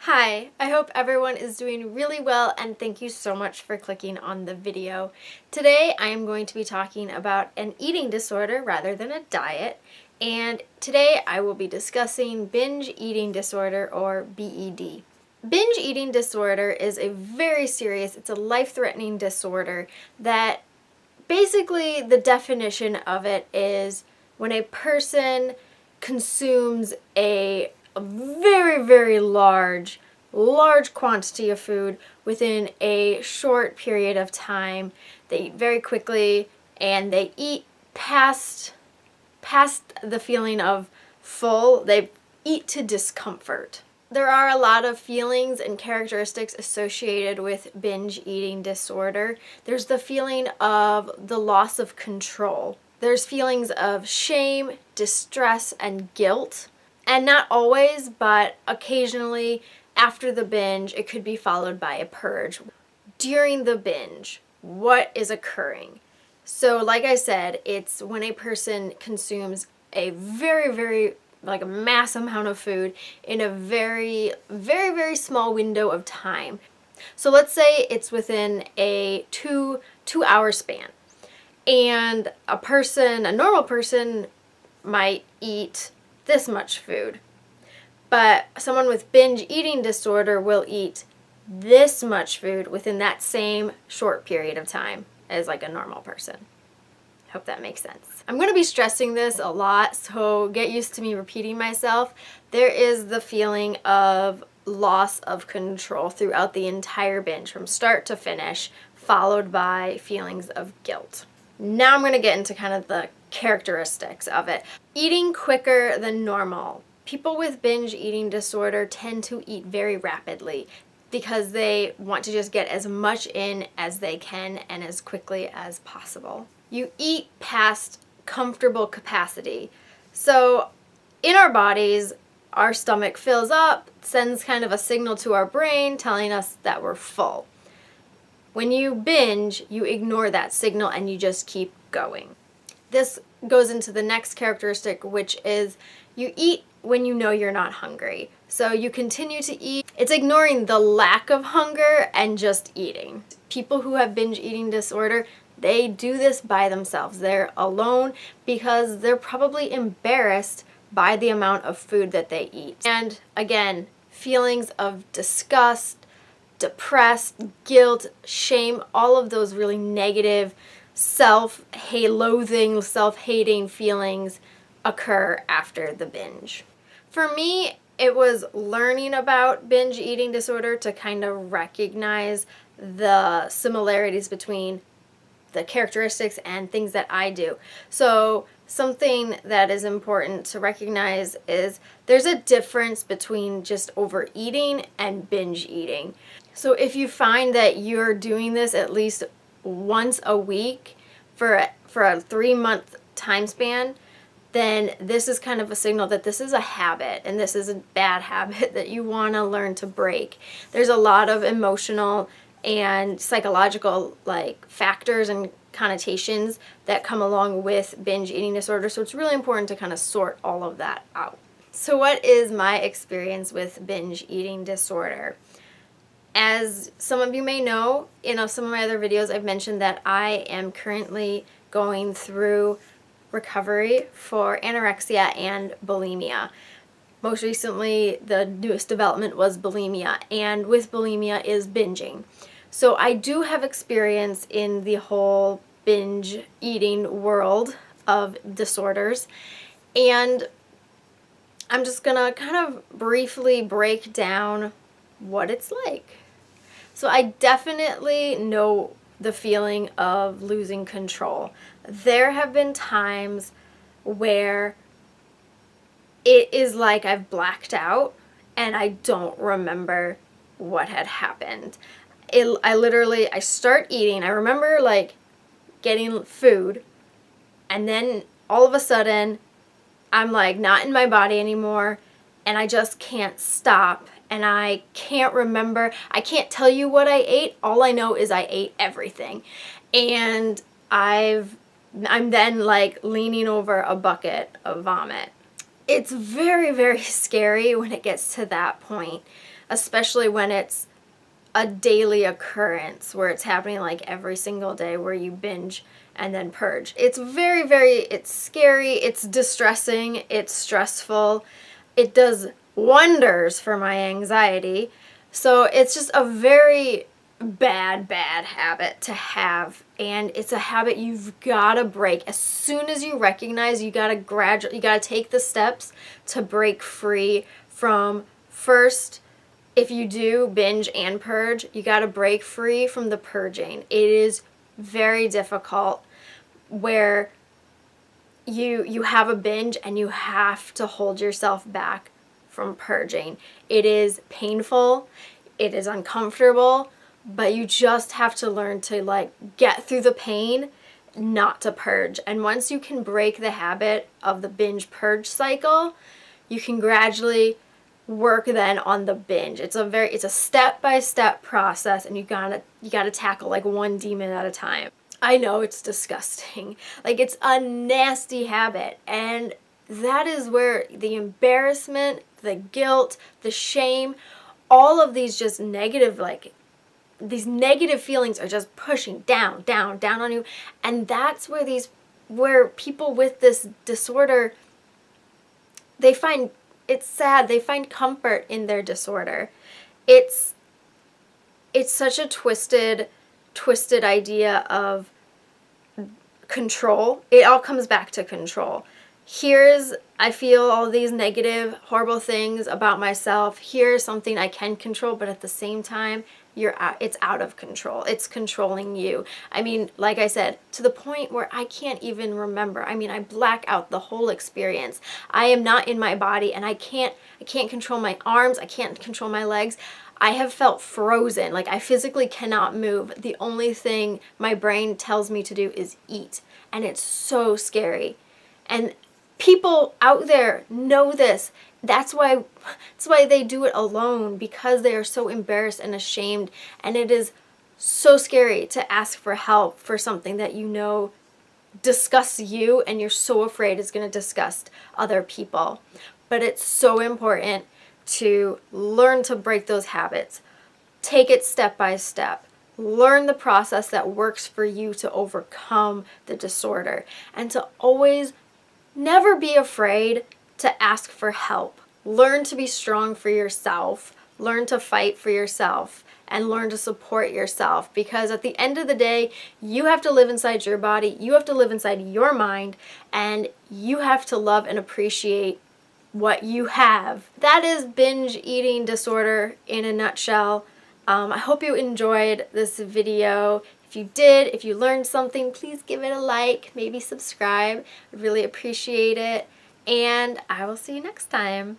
Hi, I hope everyone is doing really well and thank you so much for clicking on the video. Today I am going to be talking about an eating disorder rather than a diet, and today I will be discussing binge eating disorder or BED. Binge eating disorder is a very serious, it's a life-threatening disorder that basically the definition of it is when a person consumes a very large quantity of food within a short period of time. They eat very quickly and they eat past the feeling of full. They eat to discomfort. There are a lot of feelings and characteristics associated with binge eating disorder. There's the feeling of the loss of control. There's feelings of shame, distress, and guilt. And not always, but occasionally after the binge, it could be followed by a purge. During the binge, what is occurring? So like I said, it's when a person consumes a very like a mass amount of food in a very small window of time. So let's say it's within a two-hour span, and a normal person might eat this much food, but someone with binge eating disorder will eat this much food within that same short period of time as like a normal person. Hope that makes sense. I'm going to be stressing this a lot, so get used to me repeating myself. There is the feeling of loss of control throughout the entire binge from start to finish, followed by feelings of guilt. Now I'm going to get into kind of the characteristics of it. Eating quicker than normal. People with binge eating disorder tend to eat very rapidly because they want to just get as much in as they can and as quickly as possible. You eat past comfortable capacity. So in our bodies, our stomach fills up, sends kind of a signal to our brain telling us that we're full. When you binge, you ignore that signal and you just keep going. This goes into the next characteristic, which is you eat when you know you're not hungry. So you continue to eat. It's ignoring the lack of hunger and just eating. People who have binge eating disorder, they do this by themselves. They're alone because they're probably embarrassed by the amount of food that they eat. And again, feelings of disgust, depressed, guilt, shame, all of those really negative self-loathing, self-hating feelings occur after the binge. For me, it was learning about binge eating disorder to kind of recognize the similarities between the characteristics and things that I do. So something that is important to recognize is there's a difference between just overeating and binge eating. So if you find that you're doing this at least once a week for a 3-month time span, then this is kind of a signal that this is a habit and this is a bad habit that you want to learn to break. There's a lot of emotional and psychological factors and connotations that come along with binge eating disorder, so it's really important to kind of sort all of that out. So what is my experience with binge eating disorder? As some of you may know, in some of my other videos I've mentioned that I am currently going through recovery for anorexia and bulimia. Most recently, the newest development was bulimia, and with bulimia is binging. So I do have experience in the whole binge eating world of disorders, and I'm just gonna kind of briefly break down what it's like. So I definitely know the feeling of losing control. There have been times where it is like I've blacked out and I don't remember what had happened. I start eating. I remember getting food, and then all of a sudden I'm not in my body anymore and I just can't stop, and I can't remember. I can't tell you what I ate. All I know is I ate everything. And I'm then leaning over a bucket of vomit. It's very scary when it gets to that point. especially when it's a daily occurrence where it's happening like every single day where you binge and then purge. It's it's scary, it's distressing, it's stressful. It does wonders for my anxiety. So it's just a very bad habit to have, and it's a habit you've got to break. As soon as you recognize, you got to take the steps to break free from, first, if you do binge and purge, you got to break free from the purging. It is very difficult where you have a binge and you have to hold yourself back from purging. It is painful, it is uncomfortable, but you just have to learn to like get through the pain, not to purge. And once you can break the habit of the binge purge cycle, you can gradually work then on the binge. It's a step-by-step process, and you gotta tackle like one demon at a time. I know it's disgusting. Like, it's a nasty habit, and that is where the embarrassment, the guilt, the shame, all of these just negative, like, these negative feelings are just pushing down on you. And that's where people with this disorder, it's sad, they find comfort in their disorder. It's such a twisted idea of control. It all comes back to control. I feel all these negative, horrible things about myself. Here's something I can control, but at the same time, it's out of control. It's controlling you. I mean, like I said, to the point where I can't even remember. I mean, I black out the whole experience. I am not in my body, and I can't control my arms. I can't control my legs. I have felt frozen. Like, I physically cannot move. The only thing my brain tells me to do is eat. And it's so scary. And people out there know this. That's why they do it alone, because they are so embarrassed and ashamed. And it is so scary to ask for help for something that you know disgusts you, and you're so afraid it's going to disgust other people. But it's so important to learn to break those habits. Take it step by step. Learn the process that works for you to overcome the disorder, and to always never be afraid to ask for help. Learn to be strong for yourself. Learn to fight for yourself, and learn to support yourself, because at the end of the day, you have to live inside your body, you have to live inside your mind, and you have to love and appreciate what you have. That is binge eating disorder in a nutshell. I hope you enjoyed this video. If you did, if you learned something, please give it a like, maybe subscribe. I'd really appreciate it. And I will see you next time.